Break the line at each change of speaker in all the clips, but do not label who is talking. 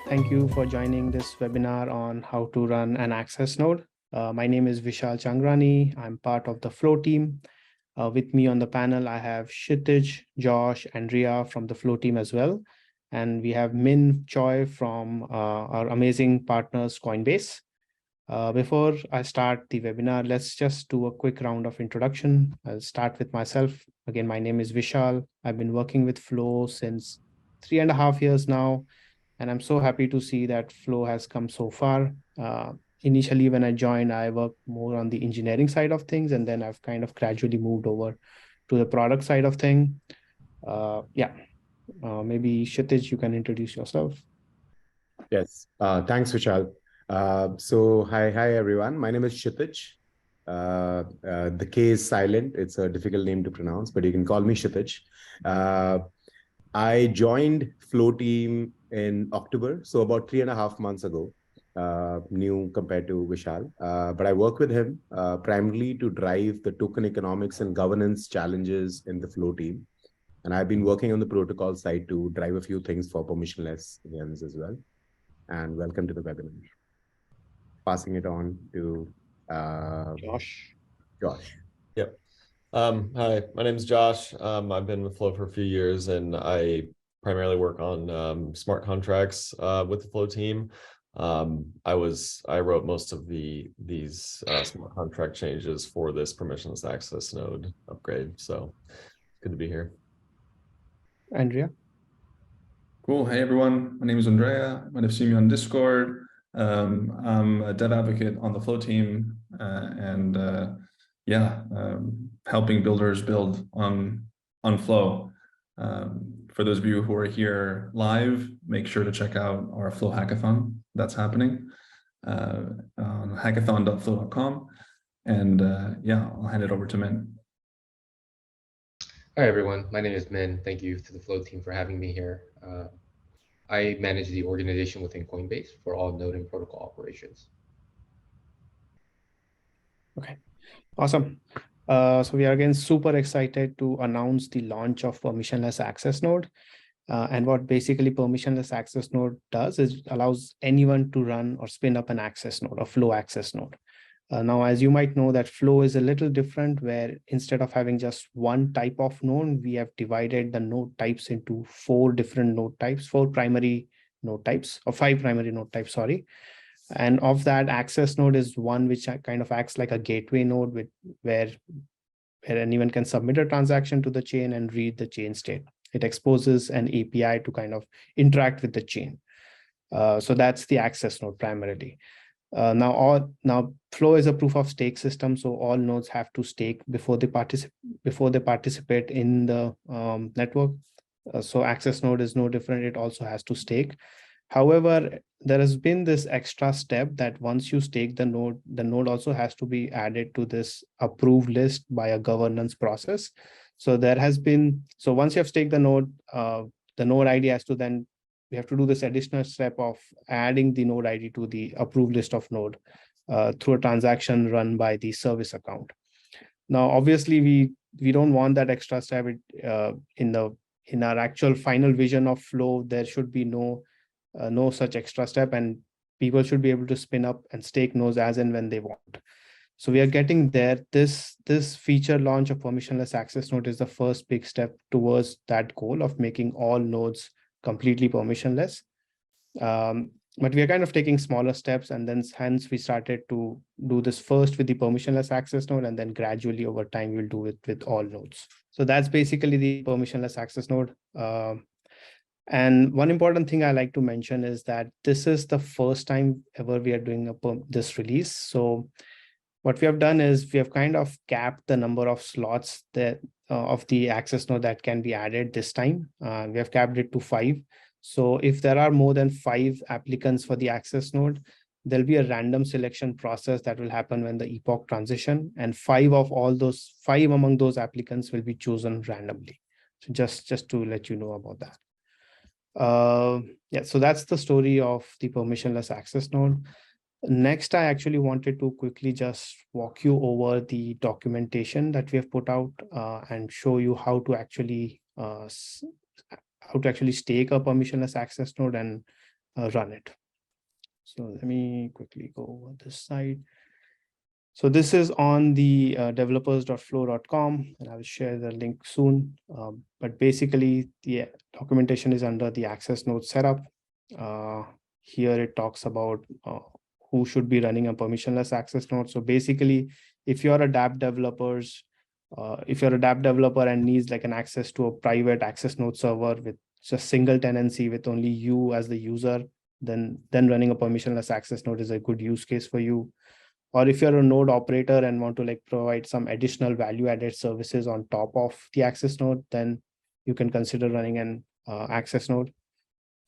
Thank you for joining this webinar on how to run an access node. My name is Vishal Changrani. I'm part of the Flow team. With me on the panel, I have Kshitij, Josh, and Ria from the Flow team as well. And we have Min Choi from our amazing partners, Coinbase. Before I start the webinar, let's just do a quick round of introduction. I'll start with myself. Again, my name is Vishal. I've been working with Flow since 3.5 years now. And I'm so happy to see that Flow has come so far. Initially, when I joined, I worked more on the engineering side of things, and then I've kind of gradually moved over to the product side of things. Maybe Kshitij, you can introduce yourself.
Yes, thanks, Vishal. Hi everyone. My name is Kshitij. The K is silent. It's a difficult name to pronounce, but you can call me Kshitij. I joined Flow team in October, so about 3.5 months ago, new compared to Vishal. But I work with him primarily to drive the token economics and governance challenges in the Flow team. And I've been working on the protocol side to drive a few things for permissionless VMs as well. And welcome to the webinar. Passing it on to
Josh.
Yep. Hi, my name is Josh. I've been with Flow for a few years, and I primarily work on smart contracts with the Flow team. I wrote most of these smart contract changes for this permissionless access node upgrade. So good to be here.
Andrea.
Cool. Hey everyone, my name is Andrea. You might have seen me on Discord. I'm a dev advocate on the Flow team, helping builders build on Flow. For those of you who are here live, make sure to check out our Flow hackathon that's happening on hackathon.flow.com. And I'll hand it over to Min.
Hi everyone, my name is Min. Thank you to the Flow team for having me here. I manage the organization within Coinbase for all node and protocol operations.
Okay, awesome. So we are again super excited to announce the launch of Permissionless Access Node. And what basically Permissionless Access Node does is it allows anyone to run or spin up an access node, a Flow access node. Now, as you might know, that Flow is a little different, where instead of having just one type of node, we have divided the node types into 4 different node types, 4 primary node types, or 5 primary node types, sorry. And of that, access node is one which kind of acts like a gateway node where anyone can submit a transaction to the chain and read the chain state. It exposes an API to kind of interact with the chain. So that's the access node primarily. Now Flow is a proof of stake system, so all nodes have to stake before they participate in the network. So access node is no different; it also has to stake. However, there has been this extra step that once you stake the node also has to be added to this approved list by a governance process. So once you have staked the node ID has to then. We have to do this additional step of adding the node ID to the approved list of node through a transaction run by the service account. Now, obviously, we don't want that extra step. In our actual final vision of Flow, there should be no such extra step, and people should be able to spin up and stake nodes as and when they want. So we are getting there. This feature launch of permissionless access node is the first big step towards that goal of making all nodes completely permissionless. But we are kind of taking smaller steps, and then hence we started to do this first with the permissionless access node, and then gradually over time we'll do it with all nodes. So that's basically the permissionless access node. And one important thing I like to mention is that this is the first time ever we are doing this release. So what we have done is we have kind of capped the number of slots that of the access node that can be added this time. We have capped it to 5. So if there are more than 5 applicants for the access node, there'll be a random selection process that will happen when the epoch transition, and 5 among those applicants will be chosen randomly. So just to let you know about that. So that's the story of the permissionless access node. Next, I actually wanted to quickly just walk you over the documentation that we have put out and show you how to actually stake a permissionless access node and run it. So let me quickly go over this side. So this is on the developers.flow.com, and I will share the link soon. But basically, the documentation is under the access node setup. Here it talks about who should be running a permissionless access node. So basically, if you're a dApp developer and needs like an access to a private access node server with just single tenancy with only you as the user, then running a permissionless access node is a good use case for you. Or if you're a node operator and want to like provide some additional value-added services on top of the access node, then you can consider running an access node.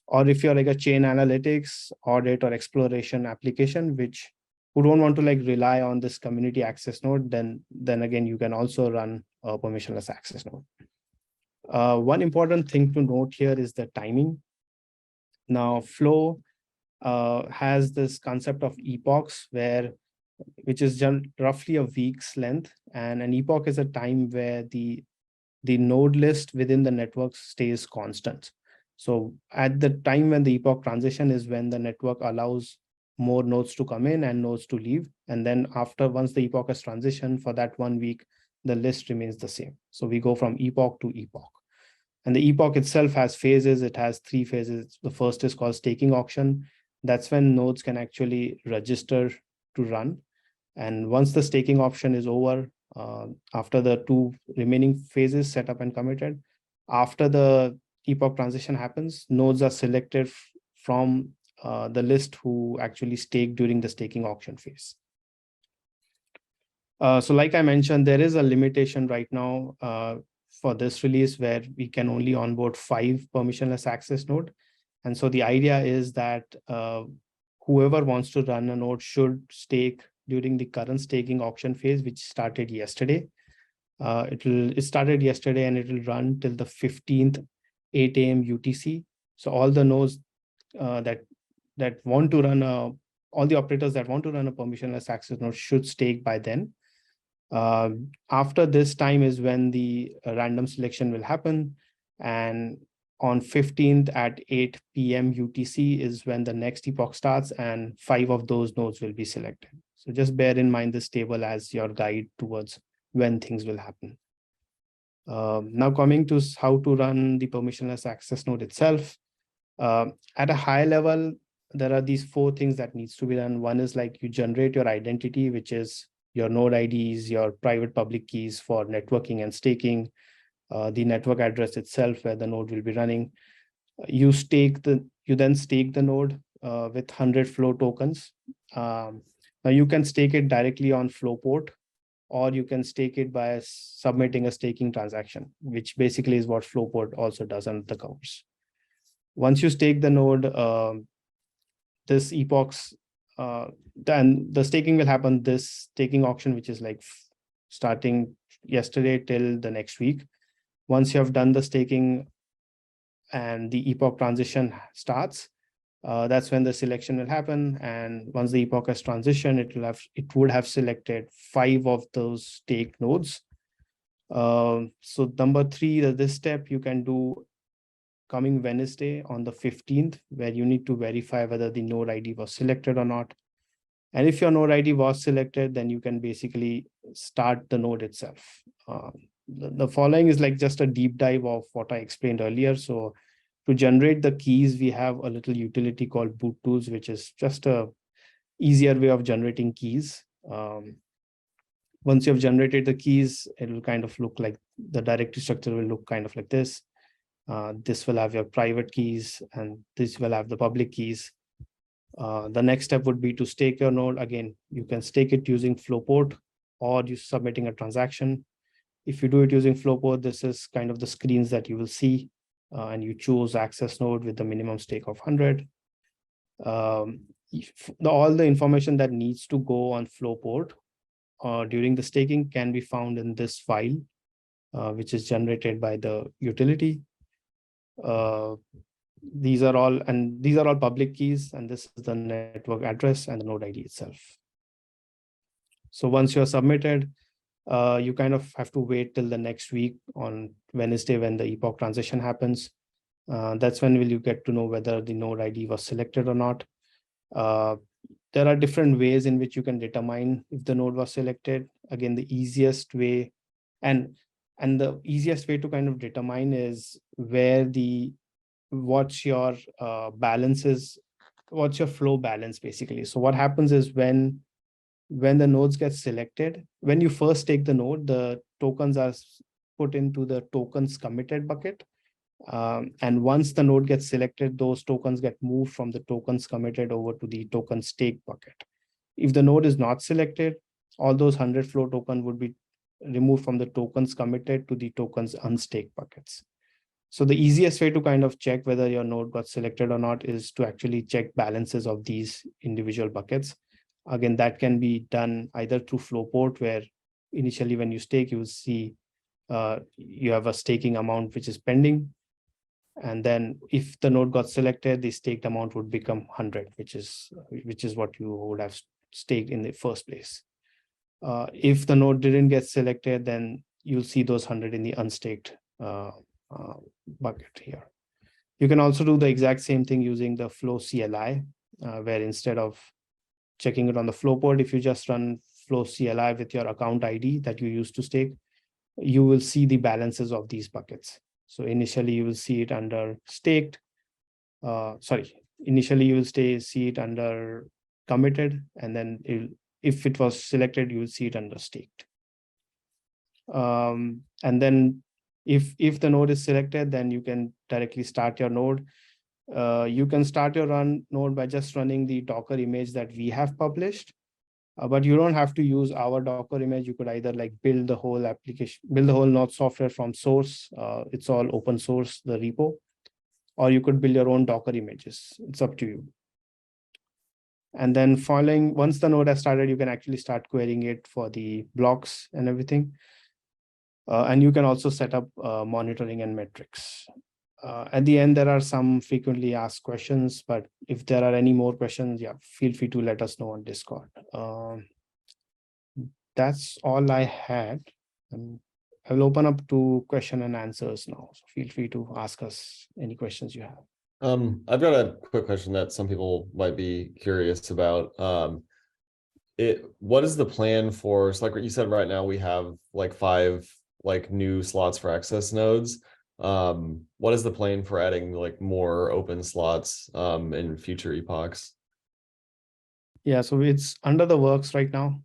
Or if you're like a chain analytics, audit, or exploration application, who don't want to like rely on this community access node, then again, you can also run a permissionless access node. One important thing to note here is the timing. Now, Flow has this concept of epochs which is roughly a week's length, and an epoch is a time where the node list within the network stays constant. So at the time when the epoch transition is when the network allows more nodes to come in and nodes to leave, and then once the epoch has transitioned for that 1 week, the list remains the same. So we go from epoch to epoch, and the epoch itself has phases. It has 3 phases. The first is called staking auction. That's when nodes can actually register to run. And once the staking option is over, after the 2 remaining phases set up and committed, after the epoch transition happens, nodes are selected from the list who actually stake during the staking auction phase. So like I mentioned, there is a limitation right now for this release where we can only onboard 5 permissionless access node. And so the idea is that whoever wants to run a node should stake during the current staking auction phase, which started yesterday. It started yesterday and it will run till the 15th, 8 a.m. UTC. So all the nodes that want to run all the operators that want to run a permissionless access node should stake by then. After this time is when the random selection will happen. And on 15th at 8 p.m. UTC is when the next epoch starts, and 5 of those nodes will be selected. So just bear in mind this table as your guide towards when things will happen. Now coming to how to run the permissionless access node itself. At a high level, there are these 4 things that needs to be done. One is like you generate your identity, which is your node IDs, your private public keys for networking and staking, the network address itself where the node will be running. You then stake the node with 100 Flow tokens. Now you can stake it directly on Flowport, or you can stake it by submitting a staking transaction, which basically is what Flowport also does under the covers. Once you stake the node, this epochs, then the staking will happen, this staking auction, which is like starting yesterday till the next week. Once you have done the staking and the epoch transition starts, that's when the selection will happen. And once the epoch has transitioned, it would have selected 5 of those stake nodes. So number 3, this step you can do coming Wednesday on the 15th, where you need to verify whether the node ID was selected or not. And if your node ID was selected, then you can basically start the node itself. The following is like just a deep dive of what I explained earlier. So to generate the keys, we have a little utility called boot tools, which is just a easier way of generating keys. Once you have generated the keys, it will kind of look like the directory structure will look kind of like this. This will have your private keys and this will have the public keys. The next step would be to stake your node. Again, you can stake it using Flowport or you submitting a transaction. If you do it using Flowport, this is kind of the screens that you will see, and you choose access node with the minimum stake of 100. All the information that needs to go on Flowport during the staking can be found in this file, which is generated by the utility. These are all public keys, and this is the network address and the node ID itself. So once you're submitted, you kind of have to wait till the next week on Wednesday when the epoch transition happens. That's when will you get to know whether the node ID was selected or not. There are different ways in which you can determine if the node was selected. Again, the easiest way and the easiest way to kind of determine is where what's your balances, what's your flow balance basically. So what happens is when the nodes get selected, when you first take the node, the tokens are put into the tokens committed bucket. And once the node gets selected, those tokens get moved from the tokens committed over to the token stake bucket. If the node is not selected, all those 100 flow token would be removed from the tokens committed to the tokens unstaked buckets. So the easiest way to kind of check whether your node got selected or not is to actually check balances of these individual buckets. Again, that can be done either through Flowport, where initially when you stake, you will see you have a staking amount which is pending. And then if the node got selected, the staked amount would become 100, which is what you would have staked in the first place. If the node didn't get selected, then you'll see those 100 in the unstaked bucket here. You can also do the exact same thing using the Flow CLI, where instead of checking it on the Flowport, if you just run Flow CLI with your account ID that you used to stake, you will see the balances of these buckets. So initially you will see it under staked. Initially you will see it under committed, and then if it was selected, you will see it under staked. And then if the node is selected, then you can directly start your node. You can start your node by just running the Docker image that we have published, but you don't have to use our Docker image. You could either like build the whole application, build the whole node software from source. It's all open source, the repo, or you could build your own Docker images. It's up to you. And then once the node has started, you can actually start querying it for the blocks and everything. And you can also set up monitoring and metrics. At the end, there are some frequently asked questions, but if there are any more questions, yeah, feel free to let us know on Discord. That's all I had. I will open up to question and answers now. So feel free to ask us any questions you have.
I've got a quick question that some people might be curious about. What is the plan for, so like what you said, right now we have like 5 like new slots for access nodes. What is the plan for adding like more open slots in future epochs?
Yeah, so it's under the works right now.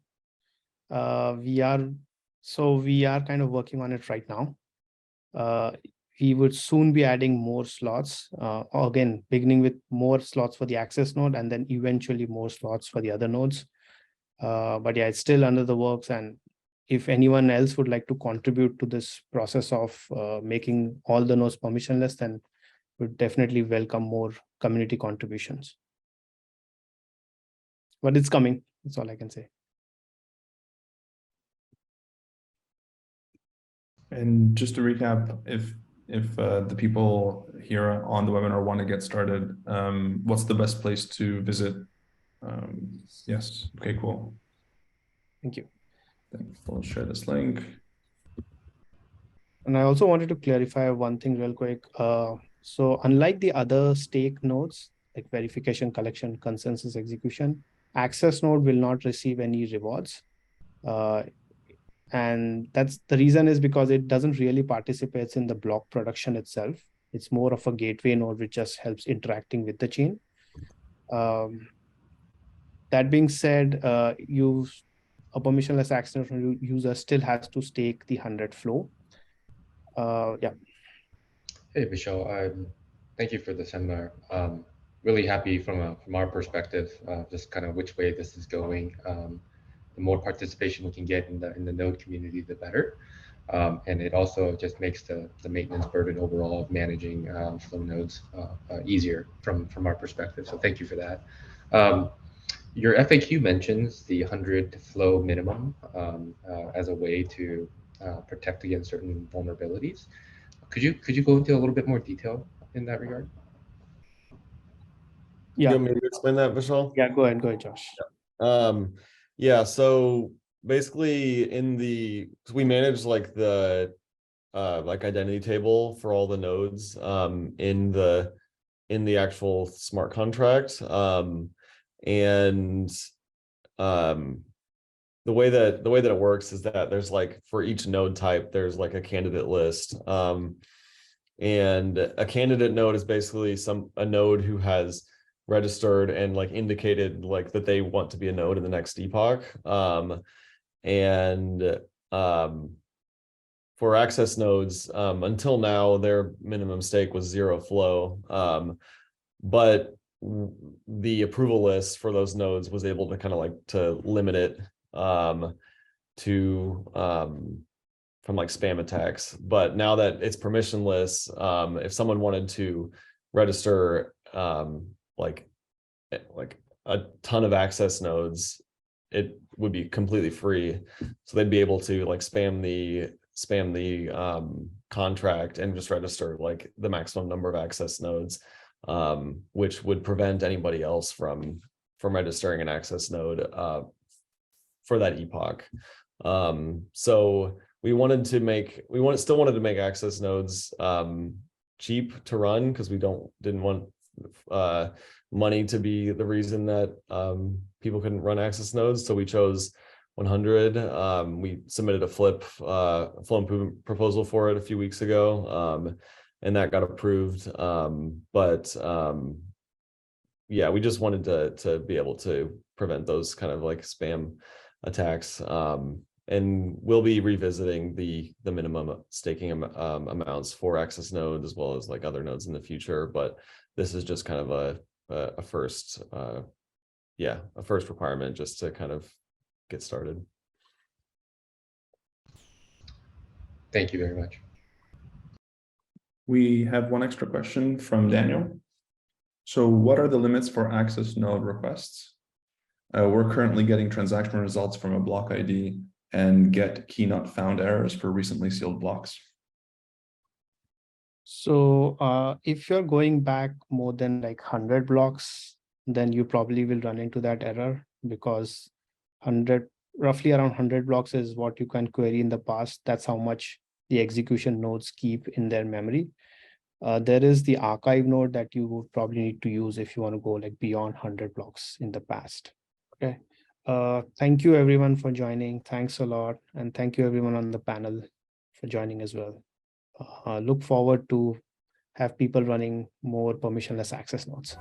We are kind of working on it right now. We would soon be adding more slots, again, beginning with more slots for the access node and then eventually more slots for the other nodes. But yeah, it's still under the works. And if anyone else would like to contribute to this process of making all the nodes permissionless, then we'd definitely welcome more community contributions. But it's coming. That's all I can say.
And just to recap, if the people here on the webinar want to get started, what's the best place to visit? Yes. Okay, cool.
Thank you.
Thanks. I'll share this link.
And I also wanted to clarify one thing real quick. So unlike the other stake nodes, like verification, collection, consensus, execution, access node will not receive any rewards. And that's the reason is because it doesn't really participate in the block production itself. It's more of a gateway node which just helps interacting with the chain. That being said, a permissionless access node user still has to stake the 100 flow. Yeah.
Hey, Vishal. Thank you for the seminar. Really happy from our perspective, just kind of which way this is going. The more participation we can get in the node community, the better. And it also just makes the maintenance burden overall of managing flow nodes easier from our perspective. So thank you for that. Your FAQ mentions the 100 flow minimum as a way to protect against certain vulnerabilities. Could you go into a little bit more detail in that regard?
Yeah.
You want me to explain that, Vishal?
Yeah, go ahead, Josh.
Yeah, so basically we manage like the like identity table for all the nodes in the actual smart contract. And the way that it works is that there's like, for each node type, there's like a candidate list. And a candidate node is basically a node who has registered and like indicated like that they want to be a node in the next epoch. For access nodes, until now, their minimum stake was 0 flow. But the approval list for those nodes was able to kind of like to limit it from like spam attacks. But now that it's permissionless, if someone wanted to register like a ton of access nodes, it would be completely free. So they'd be able to like spam the contract and just register like the maximum number of access nodes, which would prevent anybody else from registering an access node for that epoch. So we still wanted to make access nodes cheap to run, because we didn't want money to be the reason that people couldn't run access nodes. So we chose 100. We submitted a flow improvement proposal for it a few weeks ago, and that got approved. Yeah, we just wanted to be able to prevent those kind of like spam attacks. And we'll be revisiting the minimum staking amounts for access nodes as well as like other nodes in the future. But this is just kind of a first requirement just to kind of get started.
Thank you very much.
We have one extra question from Daniel. So what are the limits for access node requests? We're currently getting transaction results from a block ID and get key not found errors for recently sealed blocks.
So if you're going back more than like 100 blocks, then you probably will run into that error, because roughly around 100 blocks is what you can query in the past. That's how much the execution nodes keep in their memory. There is the archive node that you would probably need to use if you want to go like beyond 100 blocks in the past. Okay. Thank you everyone for joining. Thanks a lot. And thank you everyone on the panel for joining as well. Look forward to have people running more permissionless access nodes.